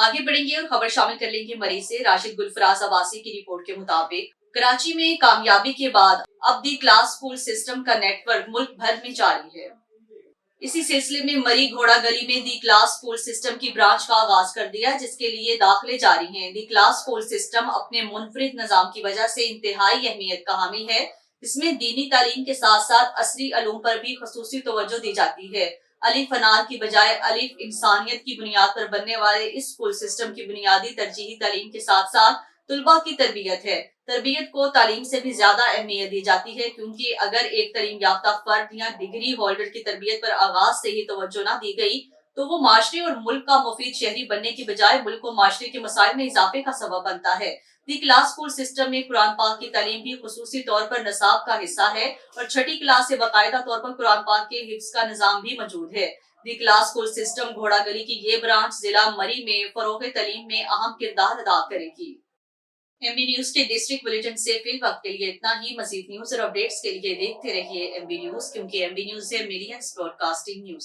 आगे बढ़ेंगे और खबर शामिल कर लेंगे मरी से। राशिद गुलफराज अब्बासी की रिपोर्ट के मुताबिक कराची में कामयाबी के बाद अब दी क्लास स्कूल सिस्टम का नेटवर्क मुल्क भर में जारी है। इसी सिलसिले में मरी घोड़ा गली में दी क्लास स्कूल सिस्टम की ब्रांच का आगाज कर दिया, जिसके लिए दाखिले जारी हैं। दी क्लास स्कूल सिस्टम अपने मुनफरिद निजाम की वजह से इंतहाई अहमियत का हामिल है। इसमें दीनी तालीम के साथ साथ असरी अलूम पर भी खसूसी तवज्जो दी जाती है। अलिफ अनार की बजाय अलिफ इंसानियत की बुनियाद पर बनने वाले इस स्कूल सिस्टम की बुनियादी तरजीही तालीम के साथ साथ तुलबा की तरबियत है। तरबियत को तालीम से भी ज्यादा अहमियत दी जाती है, क्योंकि अगर एक तालीम याफ्ता फर्द या डिग्री होल्डर की तरबियत पर आगाज से ही तवज्जो न दी गई तो वो माशरे और मुल्क का मुफीद शहरी बनने की बजाय मुल्क को माशरे के मसाइल में इजाफे का सबब बनता है। दी क्लास स्कूल सिस्टम में कुरान पाक की तालीम भी खुसूसी तौर पर निसाब का हिस्सा है और छठी क्लास से बाकायदा तौर पर कुरान पाक के हिफ्ज का निजाम भी मौजूद है। दी क्लास स्कूल सिस्टम घोड़ा गली की ये ब्रांच जिला मरी में फरोग तालीम में अहम किरदार अदा करेगी। एमबी न्यूज के डिस्ट्रिक्ट बुलेटिन से फिल वक्त के लिए इतना ही। मजीद न्यूज और अपडेट्स के लिए देखते रहिए एमबी न्यूज, क्योंकि एमबी न्यूज है मिलियंस ब्रॉडकास्टिंग न्यूज।